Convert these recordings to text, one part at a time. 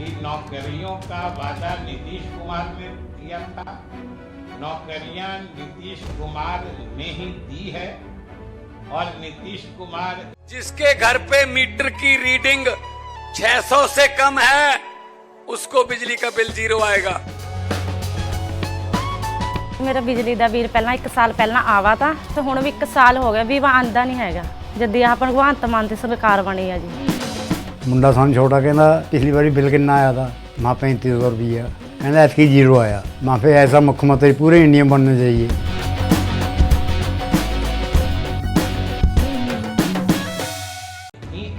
कि नौकरियों का वादा नीतीश कुमार ने किया था। नौकरियां नीतीश कुमार ने ही दी है और नीतीश कुमार जिसके घर पे मीटर की रीडिंग 600 से कम है उसको बिजली का बिल 0 आएगा। मेरा बिजली ਦਾ ਬਿੱਲ ਪਹਿਲਾਂ 1 ਸਾਲ ਪਹਿਲਾਂ ਆਵਾ ਤਾਂ ਤੇ ਹੁਣ ਵੀ 1 ਸਾਲ ਹੋ ਗਿਆ ਵੀ ਆਂਦਾ ਨਹੀਂ ਹੈਗਾ ਜਦ ਆਹ ਭਗਵੰਤ ਮਾਨ ਦੀ ਸਰਕਾਰ ਬਣੀ ਆ ਜੀ। ਮੁੰਡਾ ਸਾਨੂੰ ਛੋਟਾ ਕਹਿੰਦਾ ਪਿਛਲੀ ਵਾਰੀ ਬਿੱਲ ਕਿੰਨਾ ਆਇਆ था माँ 3500 रुपया कहना ऐसी 0 आया। माँ फिर ऐसा मुख्यमंत्री पूरे इंडिया में बनना चाहिए।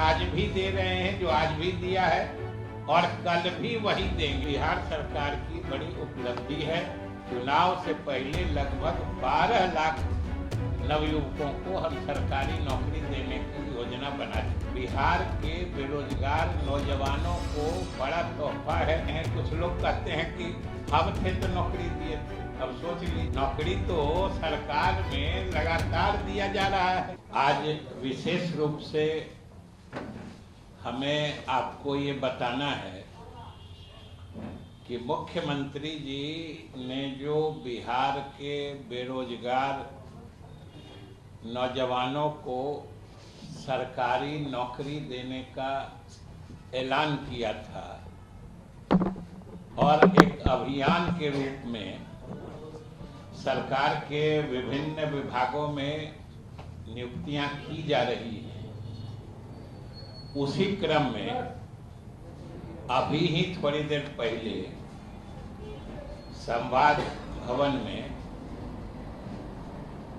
आज भी दे रहे हैं जो आज भी दिया है और कल भी वही देंगे। बिहार सरकार की बड़ी उपलब्धि है। चुनाव से पहले लगभग 12 लाख नवयुवकों को हम सरकारी नौकरी देने की योजना बना दी। बिहार के बेरोजगार नौजवानों को बड़ा तोहफा है। कुछ लोग कहते हैं कि हम थे तो नौकरी दिए थे, अब सोच ली नौकरी तो सरकार में लगातार दिया जा रहा है। आज विशेष रूप से हमें आपको ये बताना है कि मुख्यमंत्री जी ने जो बिहार के बेरोजगार नौजवानों को सरकारी नौकरी देने का ऐलान किया था और एक अभियान के रूप में सरकार के विभिन्न विभागों में नियुक्तियां की जा रही हैं। उसी क्रम में अभी ही थोड़ी देर पहले संवाद भवन में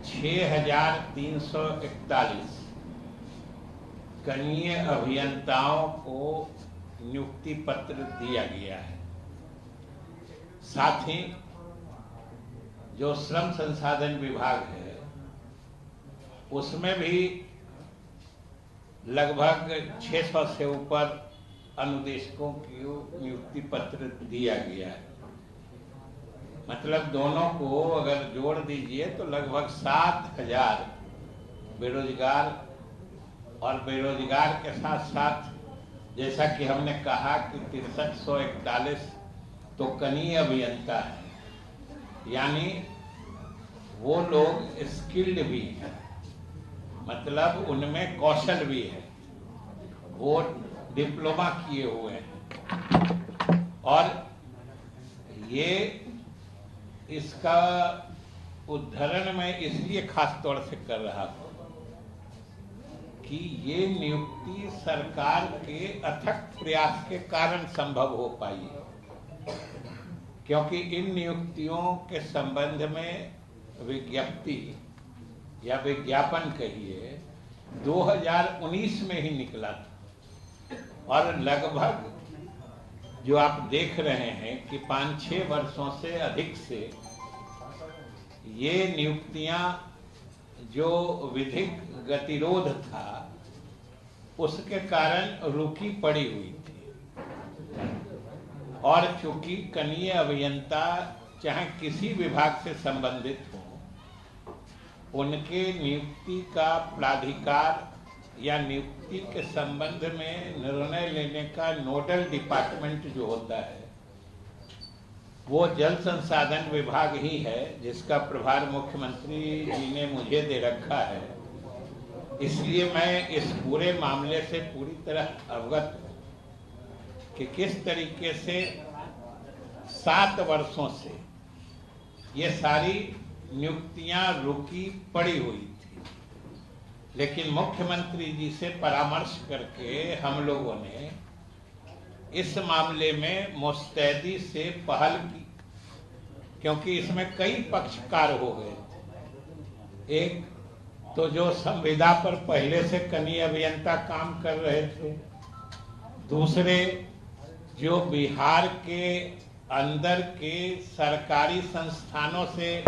6341 कनीय अभियंताओं को नियुक्ति पत्र दिया गया है। साथ ही जो श्रम संसाधन विभाग है उसमें भी लगभग 600 से ऊपर अनुदेशकों की नियुक्ति पत्र दिया गया है। मतलब दोनों को अगर जोड़ दीजिए तो लगभग 7000 बेरोजगार और बेरोजगार के साथ साथ जैसा कि हमने कहा कि 6341 तो कनीय अभियंता है, यानी वो लोग स्किल्ड भी हैं, मतलब उनमें कौशल भी है, वो डिप्लोमा किए हुए हैं। और ये इसका उद्धरण मैं इसलिए खास तौर से कर रहा हूं कि ये नियुक्ति सरकार के अथक प्रयास के कारण संभव हो पाई है, क्योंकि इन नियुक्तियों के संबंध में विज्ञप्ति या विज्ञापन कहिए 2019 में ही निकला था और लगभग जो आप देख रहे हैं कि 5-6 वर्षों से अधिक से ये नियुक्तियां जो विधिक गतिरोध था उसके कारण रुकी पड़ी हुई थी। और चूंकि कनीय अभियंता चाहे किसी विभाग से संबंधित हो, उनके नियुक्ति का प्राधिकार या नियुक्ति के संबंध में निर्णय लेने का नोडल डिपार्टमेंट जो होता है वो जल संसाधन विभाग ही है, जिसका प्रभार मुख्यमंत्री जी ने मुझे दे रखा है। इसलिए मैं इस पूरे मामले से पूरी तरह अवगत हूं कि किस तरीके से 7 वर्षों से ये सारी नियुक्तियां रुकी पड़ी हुई थी, लेकिन मुख्यमंत्री जी से परामर्श करके हम लोगों ने इस मामले में मुस्तैदी से पहल की, क्योंकि इसमें कई पक्षकार हो गए थे। एक तो जो संविदा पर पहले से कनीय अभियंता काम कर रहे थे, दूसरे जो बिहार के अंदर के सरकारी संस्थानों से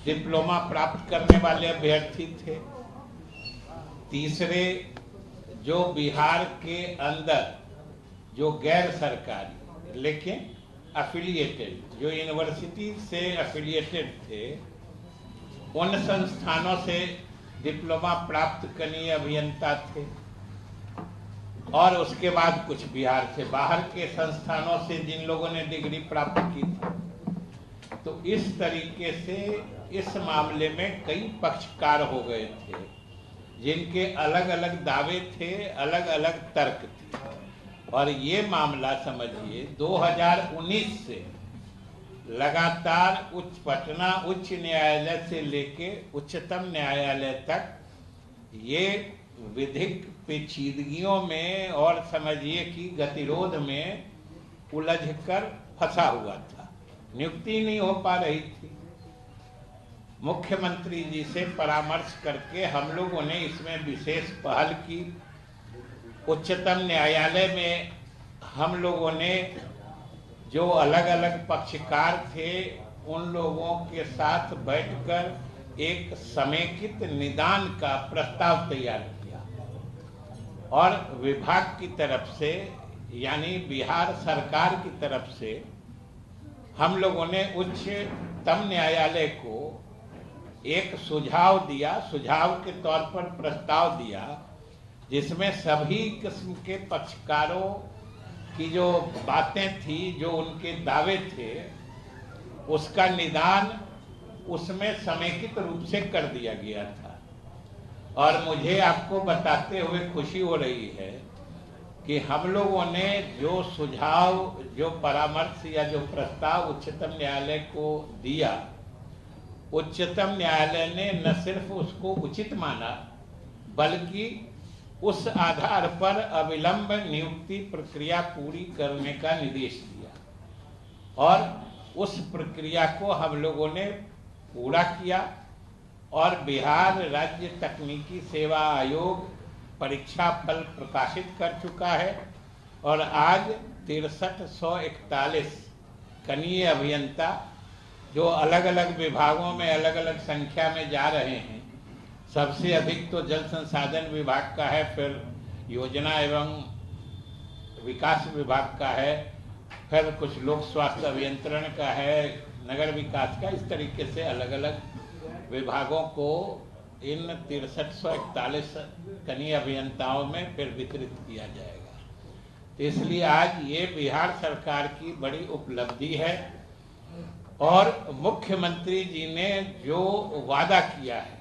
डिप्लोमा प्राप्त करने वाले अभ्यर्थी थे, तीसरे जो बिहार के अंदर जो गैर सरकारी लेकिन एफिलिएटेड जो यूनिवर्सिटी से एफिलिएटेड थे, उन संस्थानों से डिप्लोमा प्राप्त कनीय अभियंता थे। और उसके बाद कुछ बिहार से बाहर के संस्थानों से जिन लोगों ने डिग्री प्राप्त की थी। तो इस तरीके से इस मामले में कई पक्षकार हो गए थे जिनके अलग अलग दावे थे, अलग अलग तर्क थे। और ये मामला समझिए 2019 से लगातार पटना उच्च न्यायालय से लेके उच्चतम न्यायालय तक ये विधिक पेचीदगियों में और समझिए कि गतिरोध में उलझकर फंसा हुआ था। नियुक्ति नहीं हो पा रही थी। मुख्यमंत्री जी से परामर्श करके हम लोगों ने इसमें विशेष पहल की। उच्चतम न्यायालय में हम लोगों ने जो अलग अलग पक्षकार थे उन लोगों के साथ बैठकर एक समेकित निदान का प्रस्ताव तैयार किया और विभाग की तरफ से यानी बिहार सरकार की तरफ से हम लोगों ने उच्चतम न्यायालय को एक सुझाव दिया, सुझाव के तौर पर प्रस्ताव दिया, जिसमें सभी किस्म के पक्षकारों की जो बातें थी, जो उनके दावे थे, उसका निदान उसमें समेकित रूप से कर दिया गया था। और मुझे आपको बताते हुए खुशी हो रही है कि हम लोगों ने जो सुझाव, जो परामर्श या जो प्रस्ताव उच्चतम न्यायालय को दिया, उच्चतम न्यायालय ने न सिर्फ उसको उचित माना बल्कि उस आधार पर अविलंब नियुक्ति प्रक्रिया पूरी करने का निर्देश दिया और उस प्रक्रिया को हम लोगों ने पूरा किया। और बिहार राज्य तकनीकी सेवा आयोग परीक्षा फल प्रकाशित कर चुका है और आज 6341 कनीय अभियंता जो अलग अलग विभागों में अलग अलग संख्या में जा रहे हैं। सबसे अधिक तो जल संसाधन विभाग का है, फिर योजना एवं विकास विभाग का है, फिर कुछ लोक स्वास्थ्य अभियंत्रण का है, नगर विकास का। इस तरीके से अलग अलग विभागों को इन 6341 कनीय अभियंताओं में फिर वितरित किया जाएगा। तो इसलिए आज ये बिहार सरकार की बड़ी उपलब्धि है और मुख्यमंत्री जी ने जो वादा किया है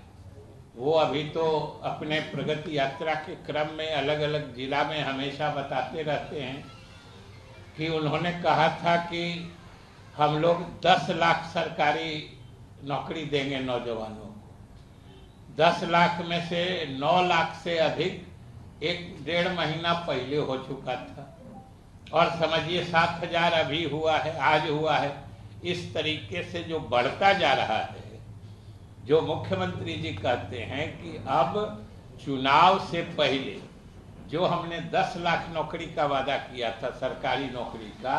वो अभी तो अपने प्रगति यात्रा के क्रम में अलग अलग जिला में हमेशा बताते रहते हैं कि उन्होंने कहा था कि हम लोग 10 लाख सरकारी नौकरी देंगे नौजवानों को। 10 लाख में से 9 लाख से अधिक 1-1.5 महीना पहले हो चुका था और समझिए 7,000 अभी हुआ है, आज हुआ है। इस तरीके से जो बढ़ता जा रहा है, जो मुख्यमंत्री जी कहते हैं कि अब चुनाव से पहले जो हमने 10 लाख नौकरी का वादा किया था सरकारी नौकरी का,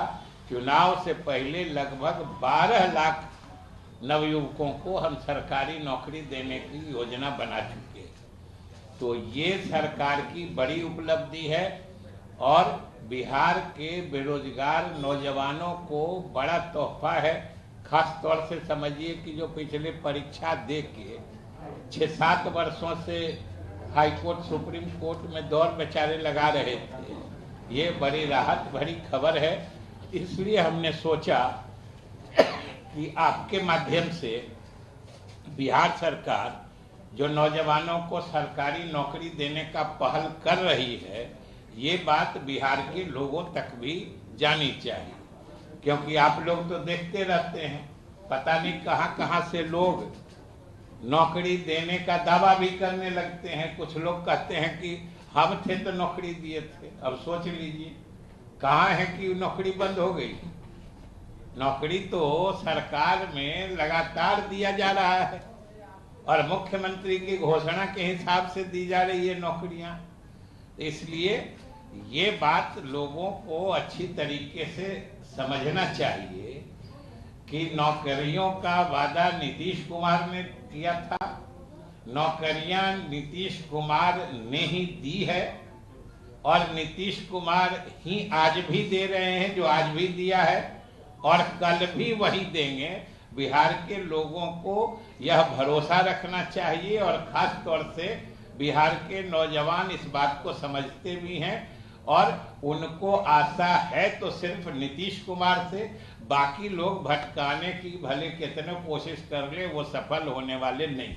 चुनाव से पहले लगभग 12 लाख नवयुवकों को हम सरकारी नौकरी देने की योजना बना चुके हैं। तो ये सरकार की बड़ी उपलब्धि है और बिहार के बेरोजगार नौजवानों को बड़ा तोहफा है। खास तौर से समझिए कि जो पिछले परीक्षा दे के 6-7 वर्षों से हाई कोर्ट, सुप्रीम कोर्ट में दौर बेचारे लगा रहे थे, ये बड़ी राहत भरी खबर है। इसलिए हमने सोचा कि आपके माध्यम से बिहार सरकार जो नौजवानों को सरकारी नौकरी देने का पहल कर रही है, ये बात बिहार के लोगों तक भी जानी चाहिए। क्योंकि आप लोग तो देखते रहते हैं, पता नहीं कहाँ कहाँ से लोग नौकरी देने का दावा भी करने लगते हैं। कुछ लोग कहते हैं कि हम थे तो नौकरी दिए थे। अब सोच लीजिए कहाँ है कि नौकरी बंद हो गई। नौकरी तो सरकार में लगातार दिया जा रहा है और मुख्यमंत्री की घोषणा के हिसाब से दी जा रही है नौकरियां। इसलिए ये बात लोगों को अच्छी तरीके से समझना चाहिए कि नौकरियों का वादा नीतीश कुमार ने किया था, नौकरियां नीतीश कुमार ने ही दी है और नीतीश कुमार ही आज भी दे रहे हैं, जो आज भी दिया है और कल भी वही देंगे। बिहार के लोगों को यह भरोसा रखना चाहिए और खास तौर से बिहार के नौजवान इस बात को समझते भी हैं और उनको आशा है तो सिर्फ नीतीश कुमार से, बाकी लोग भटकाने की भले कितने कोशिश कर ले वो सफल होने वाले नहीं।